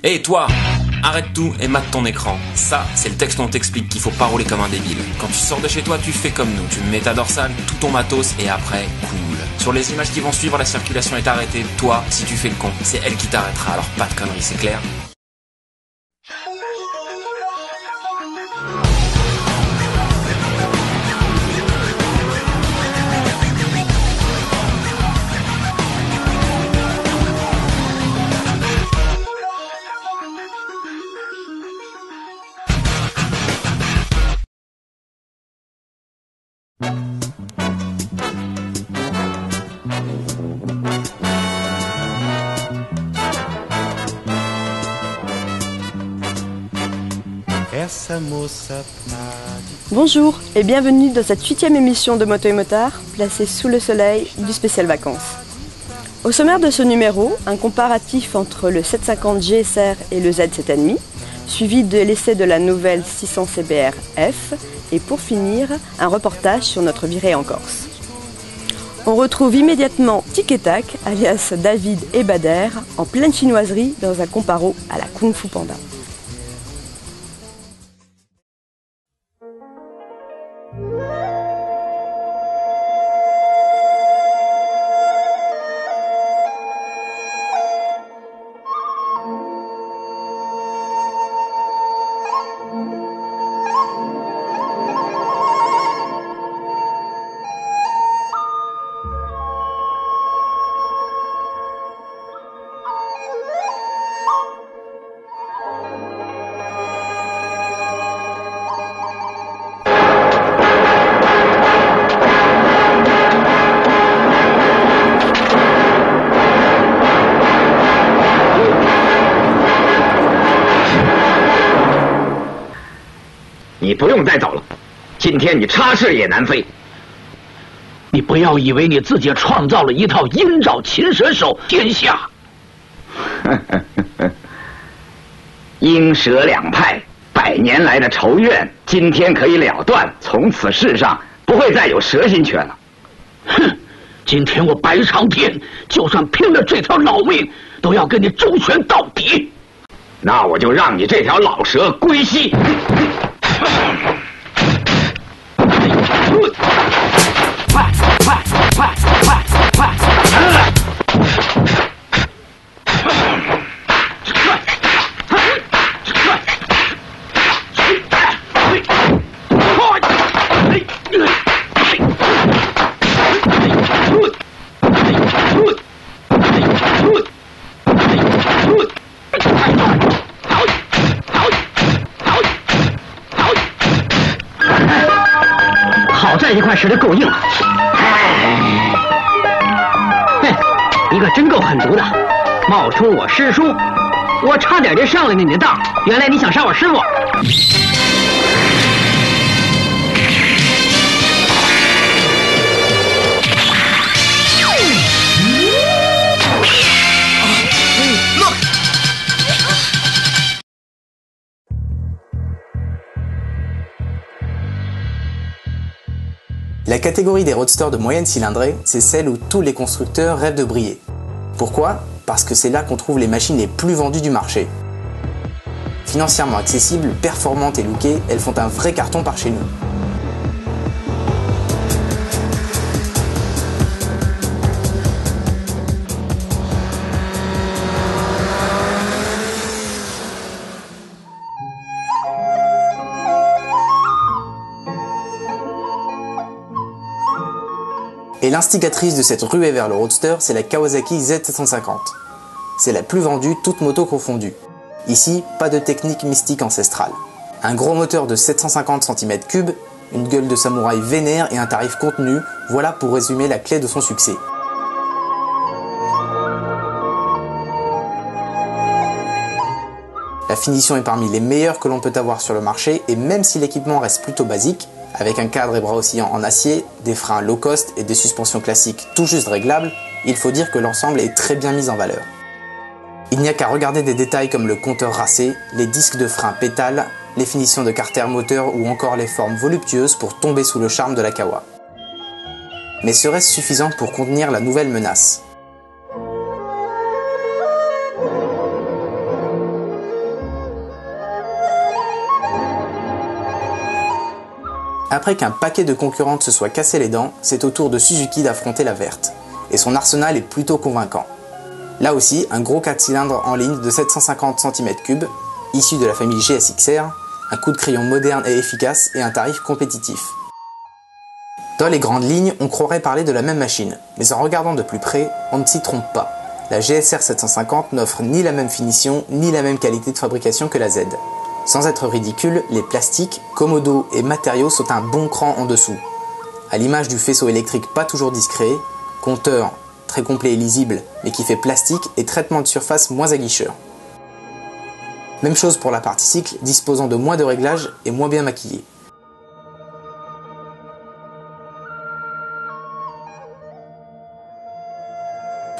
Hé toi, arrête tout et mate ton écran. Ça, c'est le texte dont on t'explique qu'il faut pas rouler comme un débile. Quand tu sors de chez toi, tu fais comme nous. Tu mets ta dorsale, tout ton matos et après, cool. Sur les images qui vont suivre, la circulation est arrêtée. Toi, si tu fais le con, c'est elle qui t'arrêtera. Alors pas de conneries, c'est clair ? Bonjour et bienvenue dans cette 8e émission de Moto et Motard, placée sous le soleil du spécial vacances. Au sommaire de ce numéro, un comparatif entre le 750 GSR et le Z7,5, suivi de l'essai de la nouvelle 600 CBR F, et pour finir, un reportage sur notre virée en Corse. On retrouve immédiatement Tic et Tac, alias David et Bader, en pleine chinoiserie dans un comparo à la Kung Fu Panda.你不用再走了，今天你插翅也难飞。你不要以为你自己创造了一套鹰爪擒蛇手天下。鹰蛇两派100年来的仇怨，今天可以了断，从此世上不会再有蛇心拳了。哼！今天我白长天就算拼了这条老命，都要跟你周旋到底。那我就让你这条老蛇归西。这块石头够硬，嘿，一个真够狠毒的，冒充我师叔，我差点就上了你的当。原来你想杀我师傅。La catégorie des roadsters de moyenne cylindrée, c'est celle où tous les constructeurs rêvent de briller. Pourquoi ? Parce que c'est là qu'on trouve les machines les plus vendues du marché. Financièrement accessibles, performantes et lookées, elles font un vrai carton par chez nous. Et l'instigatrice de cette ruée vers le roadster, c'est la Kawasaki Z750. C'est la plus vendue, toute moto confondue. Ici, pas de technique mystique ancestrale. Un gros moteur de 750 cm3, une gueule de samouraï vénère et un tarif contenu, voilà pour résumer la clé de son succès. La finition est parmi les meilleures que l'on peut avoir sur le marché et même si l'équipement reste plutôt basique, avec un cadre et bras oscillants en acier, des freins low cost et des suspensions classiques tout juste réglables, il faut dire que l'ensemble est très bien mis en valeur. Il n'y a qu'à regarder des détails comme le compteur racé, les disques de frein pétales, les finitions de carter moteur ou encore les formes voluptueuses pour tomber sous le charme de la Kawa. Mais serait-ce suffisant pour contenir la nouvelle menace ? Après qu'un paquet de concurrentes se soit cassé les dents, c'est au tour de Suzuki d'affronter la verte. Et son arsenal est plutôt convaincant. Là aussi, un gros 4 cylindres en ligne de 750 cm3, issu de la famille GSXR, un coup de crayon moderne et efficace et un tarif compétitif. Dans les grandes lignes, on croirait parler de la même machine, mais en regardant de plus près, on ne s'y trompe pas. La GSR 750 n'offre ni la même finition, ni la même qualité de fabrication que la Z. Sans être ridicule, les plastiques, commodos et matériaux sont un bon cran en dessous. À l'image du faisceau électrique pas toujours discret, compteur très complet et lisible, mais qui fait plastique et traitement de surface moins aguicheur. Même chose pour la partie cycle, disposant de moins de réglages et moins bien maquillée.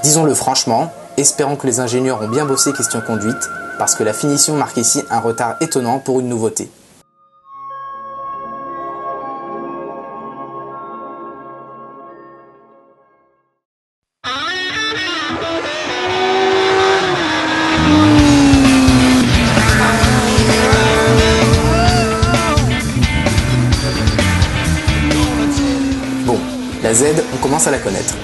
Disons-le franchement, espérons que les ingénieurs ont bien bossé question conduite, parce que la finition marque ici un retard étonnant pour une nouveauté. Bon, la Z, on commence à la connaître.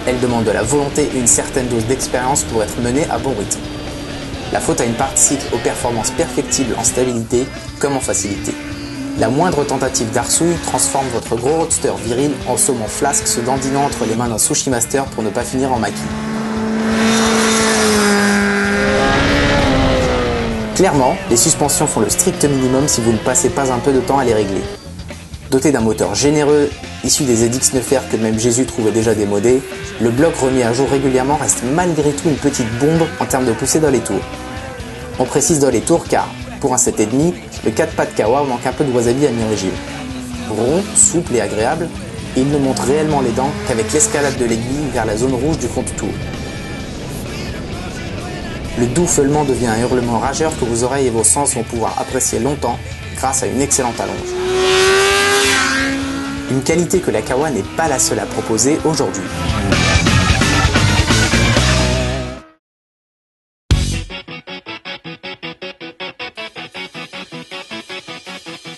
Elle demande de la volonté et une certaine dose d'expérience pour être menée à bon rythme. La faute à une partie cycle aux performances perfectibles en stabilité comme en facilité. La moindre tentative d'arsouille transforme votre gros roadster viril en saumon flasque se dandinant entre les mains d'un sushi master pour ne pas finir en maquis. Clairement, les suspensions font le strict minimum si vous ne passez pas un peu de temps à les régler. Doté d'un moteur généreux, issu des ZX9R que même Jésus trouvait déjà démodé, le bloc remis à jour régulièrement reste malgré tout une petite bombe en termes de poussée dans les tours. On précise dans les tours car, pour un 7,5, le 4 pattes Kawa manque un peu de wasabi à mi-régime. Rond, souple et agréable, il ne monte réellement les dents qu'avec l'escalade de l'aiguille vers la zone rouge du compte tour. Le doux feulement devient un hurlement rageur que vos oreilles et vos sens vont pouvoir apprécier longtemps grâce à une excellente allonge. Une qualité que la Kawa n'est pas la seule à proposer aujourd'hui.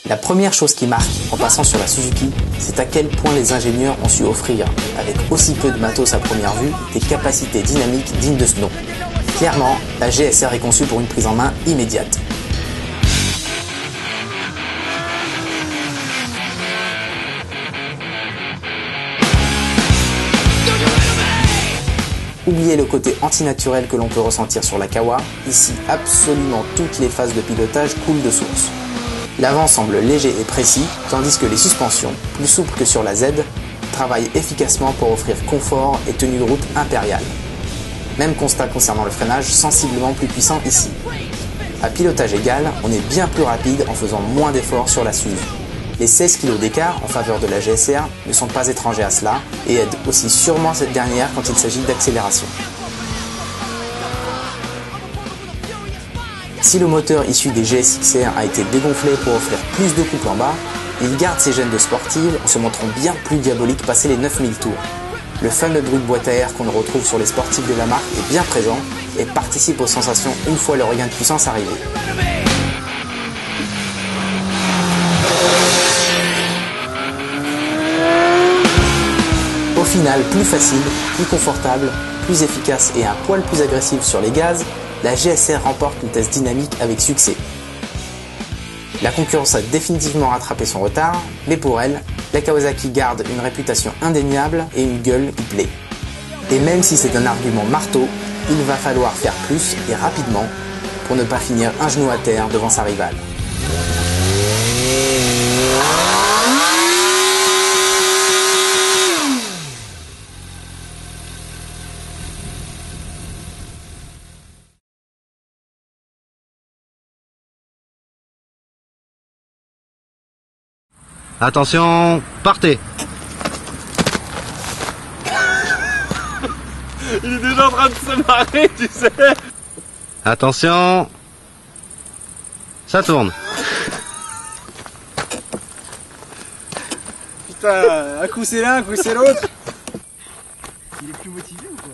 La première chose qui marque en passant sur la Suzuki, c'est à quel point les ingénieurs ont su offrir, avec aussi peu de matos à première vue, des capacités dynamiques dignes de ce nom. Clairement, la GSR est conçue pour une prise en main immédiate. Oubliez le côté antinaturel que l'on peut ressentir sur la Kawa, ici absolument toutes les phases de pilotage coulent de source. L'avant semble léger et précis, tandis que les suspensions, plus souples que sur la Z, travaillent efficacement pour offrir confort et tenue de route impériale. Même constat concernant le freinage, sensiblement plus puissant ici. À pilotage égal, on est bien plus rapide en faisant moins d'efforts sur la SUV. Les 16 kg d'écart en faveur de la GSR ne sont pas étrangers à cela et aident aussi sûrement cette dernière quand il s'agit d'accélération. Si le moteur issu des GSXR a été dégonflé pour offrir plus de couple en bas, il garde ses gènes de sportive en se montrant bien plus diabolique passé les 9000 tours. Le fameux bruit de boîte à air qu'on retrouve sur les sportifs de la marque est bien présent et participe aux sensations une fois le regain de puissance arrivé. Au final, plus facile, plus confortable, plus efficace et un poil plus agressive sur les gaz, la GSR remporte le test dynamique avec succès. La concurrence a définitivement rattrapé son retard, mais pour elle, la Kawasaki garde une réputation indéniable et une gueule qui plaît. Et même si c'est un argument marteau, il va falloir faire plus et rapidement pour ne pas finir un genou à terre devant sa rivale. Attention, partez. Il est déjà en train de se marrer, tu sais. Attention. Ça tourne. Putain, un coup c'est l'un, un coup c'est l'autre. Il est plus motivé ou quoi?